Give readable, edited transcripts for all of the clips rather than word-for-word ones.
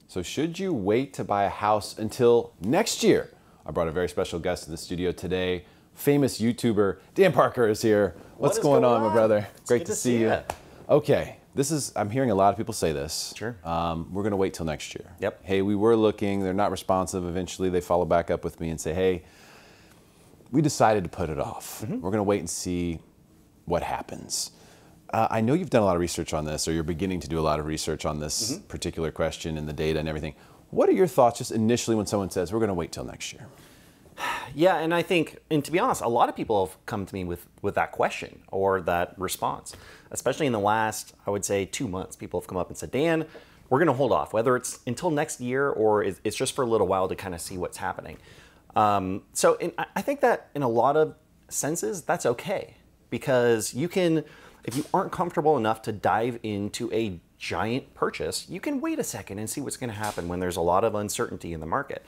So should you wait to buy a house until next year? I brought a very special guest in the studio today. Famous YouTuber, Dan Parker is here. What's going on, my brother? Great to see you. Okay, I'm hearing a lot of people say this. Sure. We're gonna wait till next year. Yep. Hey, we were looking, they're not responsive. Eventually they follow back up with me and say, hey, we decided to put it off. We're gonna wait and see what happens. I know you've done a lot of research on this, or you're beginning to do a lot of research on this particular question and the data and everything. What are your thoughts just initially when someone says, we're gonna wait till next year? Yeah, and I think, and to be honest, a lot of people have come to me with that question or that response, especially in the last, I would say, 2 months. People have come up and said, Dan, we're gonna hold off, whether it's until next year or it's just for a little while to kind of see what's happening. So I think that in a lot of senses, that's okay, because you can, if you aren't comfortable enough to dive into a giant purchase, you can wait a second and see what's going to happen when there's a lot of uncertainty in the market.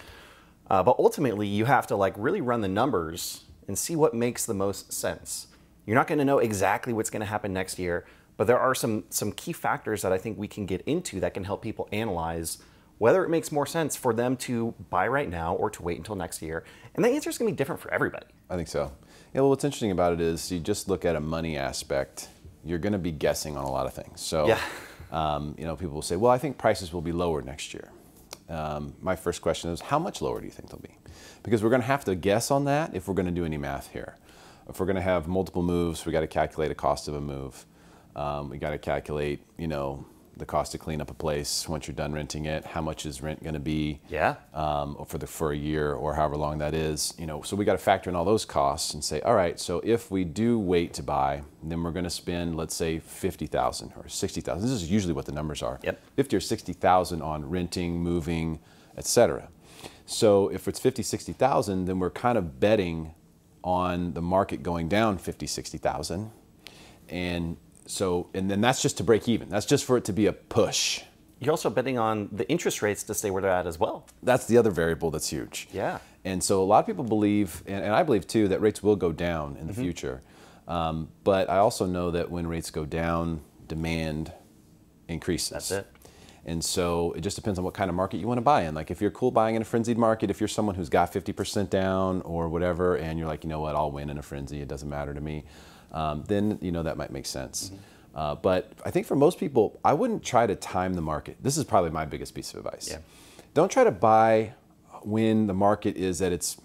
But ultimately, you have to really run the numbers and see what makes the most sense. You're not going to know exactly what's going to happen next year, but there are some key factors that I think we can get into that can help people analyze whether it makes more sense for them to buy right now or to wait until next year. And the answer is going to be different for everybody. I think so. Yeah, well, what's interesting about it is you just look at a money aspect, you're going to be guessing on a lot of things. So, you know, people will say, well, I think prices will be lower next year. My first question is, how much lower do you think they'll be? Because we're going to have to guess on that if we're going to do any math here. If we're going to have multiple moves, we got to calculate a cost of a move. We got to calculate, you know, the cost to clean up a place once you're done renting it. How much is rent going to be? Yeah. For a year or however long that is. You know, so we got to factor in all those costs and say, all right, so if we do wait to buy, then we're going to spend, let's say, $50,000 or $60,000. This is usually what the numbers are. Yep. 50 or 60,000 on renting, moving, etc. So if it's 50, 60,000, then we're kind of betting on the market going down 50, 60,000, and then that's just to break even. That's just for it to be a push. You're also betting on the interest rates to stay where they're at as well. That's the other variable that's huge. Yeah. And so a lot of people believe, and I believe too, that rates will go down in the future. But I also know that when rates go down, demand increases. That's it. And so it just depends on what kind of market you want to buy in. Like if you're cool buying in a frenzied market, if you're someone who's got 50% down or whatever, and you're like, you know what, I'll win in a frenzy, it doesn't matter to me. Then you know that might make sense. But I think for most people, I wouldn't try to time the market. This is probably my biggest piece of advice. Yeah. Don't try to buy when the market is at its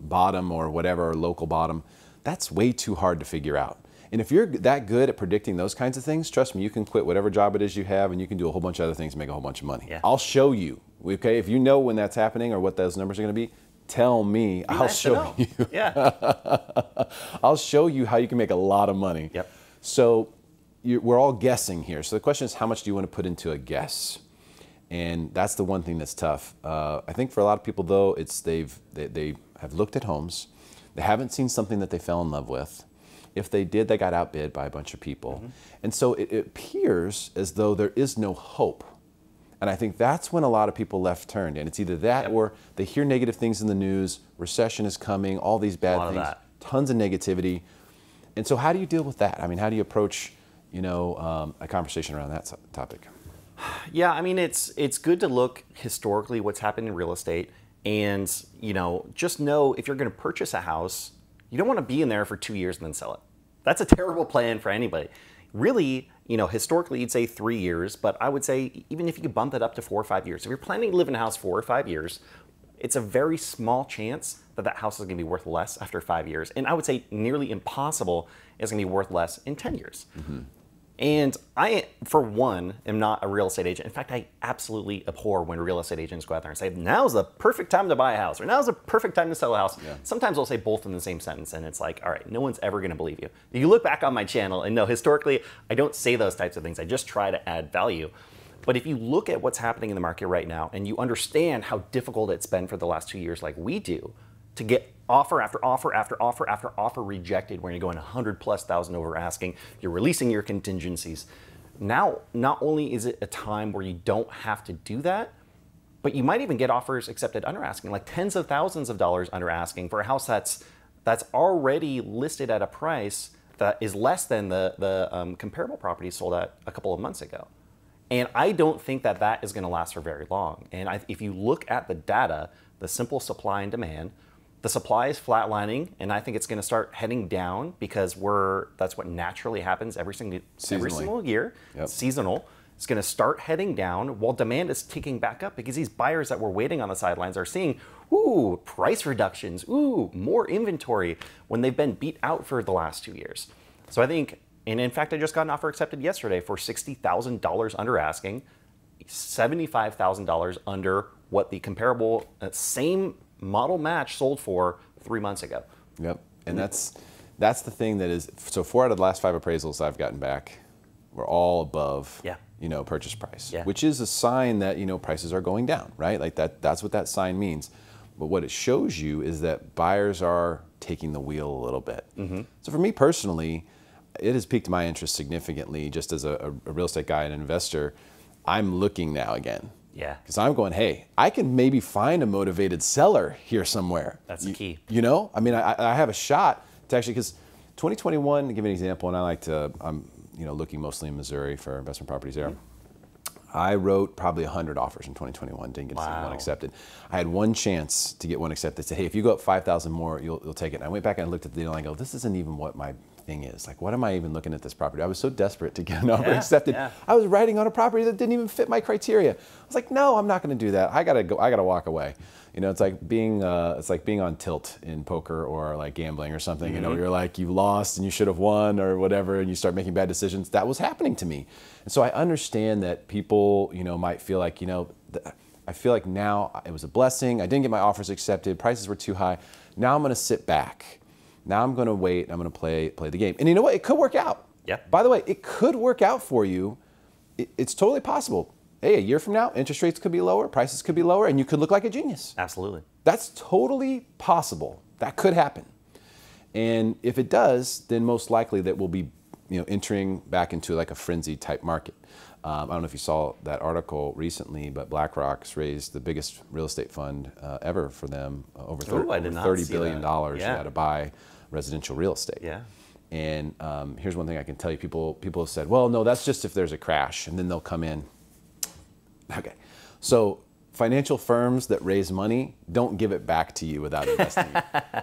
bottom or whatever, or local bottom. That's way too hard to figure out. And if you're that good at predicting those kinds of things, trust me, you can quit whatever job it is you have and you can do a whole bunch of other things and make a whole bunch of money. Yeah. I'll show you, okay? If you know when that's happening or what those numbers are gonna be, tell me, I'll show you. Yeah. I'll show you how you can make a lot of money. Yep. So we're all guessing here. So the question is, how much do you want to put into a guess? And that's the one thing that's tough. I think for a lot of people though, they have looked at homes, they haven't seen something that they fell in love with. If they did, they got outbid by a bunch of people. And so it appears as though there is no hope. And I think that's when a lot of people left turned. And it's either that or they hear negative things in the news, recession is coming, all these bad things, tons of negativity. And so how do you deal with that? I mean, how do you approach, a conversation around that topic? Yeah, I mean, it's good to look historically what's happened in real estate, and just know if you're going to purchase a house, you don't want to be in there for 2 years and then sell it. That's a terrible plan for anybody. Really, historically you'd say 3 years, but I would say even if you could bump that up to 4 or 5 years, if you're planning to live in a house 4 or 5 years, it's a very small chance that that house is going to be worth less after 5 years, and I would say nearly impossible it's going to be worth less in 10 years. And I, for one, am not a real estate agent. In fact, I absolutely abhor when real estate agents go out there and say, now's the perfect time to buy a house, or now's the perfect time to sell a house. Sometimes they'll say both in the same sentence, and it's like, all right, no one's ever going to believe you. If you look back on my channel, and no, historically, I don't say those types of things. I just try to add value. But if you look at what's happening in the market right now, and you understand how difficult it's been for the last 2 years like we do, to get offer after offer after offer after offer rejected, where you're going 100,000+ over asking, you're releasing your contingencies. Now, not only is it a time where you don't have to do that, but you might even get offers accepted under asking, like tens of thousands of dollars under asking for a house that's already listed at a price that is less than the comparable property sold at a couple of months ago. And I don't think that that is going to last for very long. And if you look at the data, the simple supply and demand, the supply is flatlining, and I think it's going to start heading down because that's what naturally happens every single year. Yep. Seasonal. It's going to start heading down while demand is ticking back up because these buyers that were waiting on the sidelines are seeing, ooh, price reductions, ooh, more inventory when they've been beat out for the last 2 years. So I think, and in fact, I just got an offer accepted yesterday for $60,000 under asking, $75,000 under what the comparable same model match sold for 3 months ago. Yep, and that's the thing that is, so 4 out of the last 5 appraisals I've gotten back were all above, purchase price, which is a sign that, prices are going down, right? Like that's what that sign means. But what it shows you is that buyers are taking the wheel a little bit. So for me personally, it has piqued my interest significantly just as a real estate guy and an investor. I'm looking now again. Yeah. Because I'm going, hey, I can maybe find a motivated seller here somewhere. That's the key. I mean, I have a shot to actually, because 2021, to give you an example, and I'm looking mostly in Missouri for investment properties there. I wrote probably 100 offers in 2021, didn't get one accepted. I had one chance to get one accepted. They said, hey, if you go up 5,000 more, you'll take it. And I went back and I looked at the deal and I go, this isn't even what my thing is. Like, what am I even looking at this property? I was so desperate to get an offer accepted. Yeah. I was writing on a property that didn't even fit my criteria. I was like, no, I'm not going to do that. I gotta walk away. It's like being on tilt in poker or like gambling or something. You're like, you lost and you should have won or whatever, and you start making bad decisions. That was happening to me. And so I understand that people, might feel like, I feel like now it was a blessing. I didn't get my offers accepted. Prices were too high. Now I'm going to sit back. Now I'm going to wait. And I'm going to play the game. And you know what? It could work out. Yeah. By the way, it could work out for you. It's totally possible. Hey, a year from now, interest rates could be lower, prices could be lower, and you could look like a genius. Absolutely. That's totally possible. That could happen. And if it does, then most likely that we'll be, entering back into like a frenzy type market. I don't know if you saw that article recently, but BlackRock's raised the biggest real estate fund ever for them, over $30 billion to buy residential real estate. Yeah. And here's one thing I can tell you. People have said, well, no, that's just if there's a crash, and then they'll come in. Okay, so financial firms that raise money don't give it back to you without investing.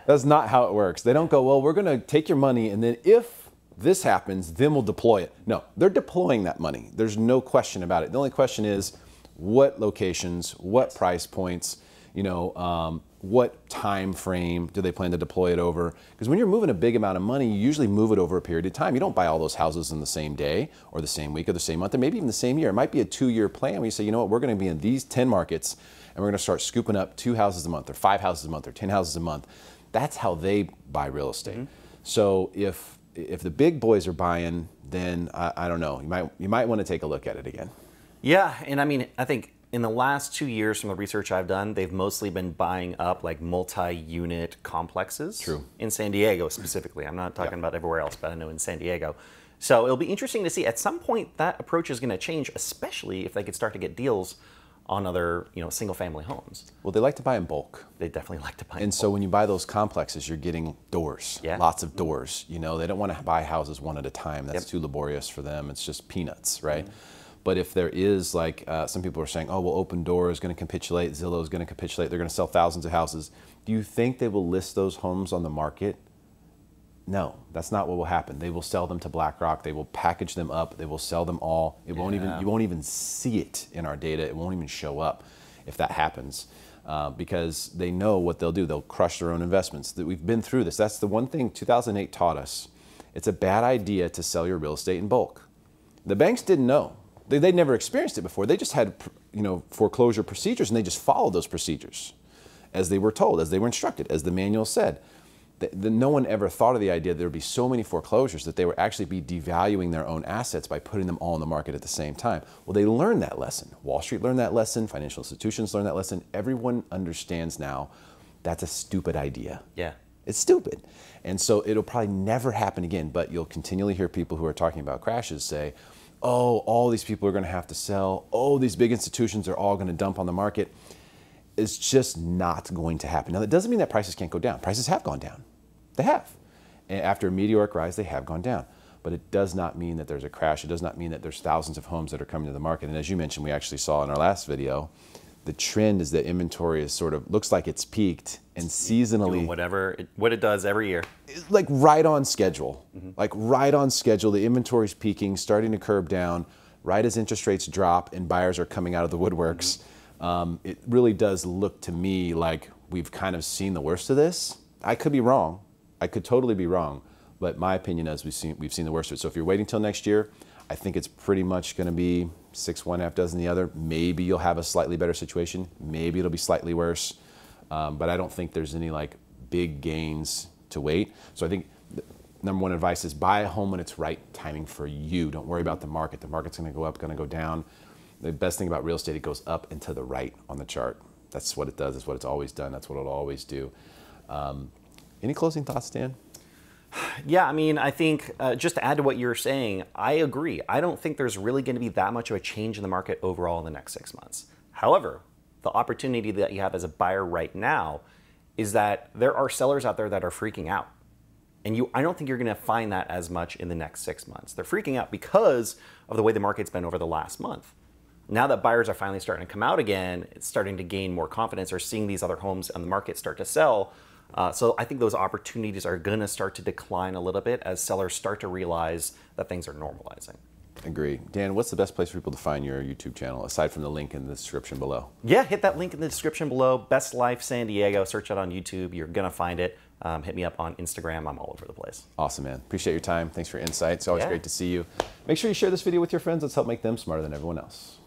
That's not how it works. They don't go, well, we're going to take your money, and then if this happens, then we'll deploy it. No, they're deploying that money. There's no question about it. The only question is what locations, what price points, what time frame do they plan to deploy it over? Because when you're moving a big amount of money, you usually move it over a period of time. You don't buy all those houses in the same day or the same week or the same month or maybe even the same year. It might be a 2-year plan where you say, you know what, we're going to be in these 10 markets and we're going to start scooping up 2 houses a month or 5 houses a month or 10 houses a month. That's how they buy real estate. So if the big boys are buying, then I don't know, you might want to take a look at it again. Yeah, and I mean, I think in the last 2 years from the research I've done, they've mostly been buying up like multi-unit complexes. True. In San Diego specifically. I'm not talking about everywhere else, but I know in San Diego. So it'll be interesting to see. At some point, that approach is going to change, especially if they could start to get deals on other, single-family homes. Well, they like to buy in bulk. They definitely like to buy in bulk. And so when you buy those complexes, you're getting doors, lots of doors. They don't want to buy houses one at a time. That's too laborious for them. It's just peanuts, right? But if there is, like, some people are saying, oh, well, Open Door is going to capitulate, Zillow is going to capitulate, they're going to sell thousands of houses. Do you think they will list those homes on the market? No, that's not what will happen. They will sell them to BlackRock. They will package them up. They will sell them all. You won't even see it in our data. It won't even show up if that happens, because they know what they'll do. They'll crush their own investments. We've been through this. That's the one thing 2008 taught us. It's a bad idea to sell your real estate in bulk. The banks didn't know. They'd never experienced it before. They just had, foreclosure procedures, and they just followed those procedures as they were told, as they were instructed, as the manual said. No one ever thought of the idea that there would be so many foreclosures that they would actually be devaluing their own assets by putting them all in the market at the same time. Well, they learned that lesson. Wall Street learned that lesson. Financial institutions learned that lesson. Everyone understands now that's a stupid idea. Yeah. It's stupid. And so it'll probably never happen again, but you'll continually hear people who are talking about crashes say, oh, all these people are going to have to sell. Oh, these big institutions are all going to dump on the market. It's just not going to happen. Now, that doesn't mean that prices can't go down. Prices have gone down. They have. And after a meteoric rise, they have gone down. but it does not mean that there's a crash. It does not mean that there's thousands of homes that are coming to the market. And as you mentioned, we actually saw in our last video, the trend is that inventory is sort of, looks like it's peaked and seasonally. Doing what it does every year. Like right on schedule. Like right on schedule. The inventory's peaking, starting to curve down, right as interest rates drop and buyers are coming out of the woodworks. It really does look to me like we've kind of seen the worst of this. I could be wrong. I could totally be wrong. But my opinion is we've seen the worst of it. So if you're waiting till next year, I think it's pretty much going to be 6 one, half dozen the other. Maybe you'll have a slightly better situation. Maybe it'll be slightly worse. But I don't think there's any like big gains to wait. So I think number one advice is buy a home when it's right timing for you. Don't worry about the market. The market's going to go up, going to go down. The best thing about real estate, it goes up and to the right on the chart. That's what it does. That's what it's always done. That's what it'll always do. Any closing thoughts, Dan? Yeah, I mean, I think just to add to what you're saying, I agree. I don't think there's really going to be that much of a change in the market overall in the next 6 months. However, the opportunity that you have as a buyer right now is that there are sellers out there that are freaking out. And I don't think you're going to find that as much in the next 6 months. They're freaking out because of the way the market's been over the last month. Now that buyers are finally starting to come out again, it's starting to gain more confidence or seeing these other homes on the market start to sell. So I think those opportunities are going to start to decline a little bit as sellers start to realize that things are normalizing. Agree. Dan, what's the best place for people to find your YouTube channel, aside from the link in the description below? Yeah, hit that link in the description below. Best Life San Diego. Search it on YouTube. You're going to find it. Hit me up on Instagram. I'm all over the place. Awesome, man. Appreciate your time. Thanks for your insight. It's always great to see you. Make sure you share this video with your friends. Let's help make them smarter than everyone else.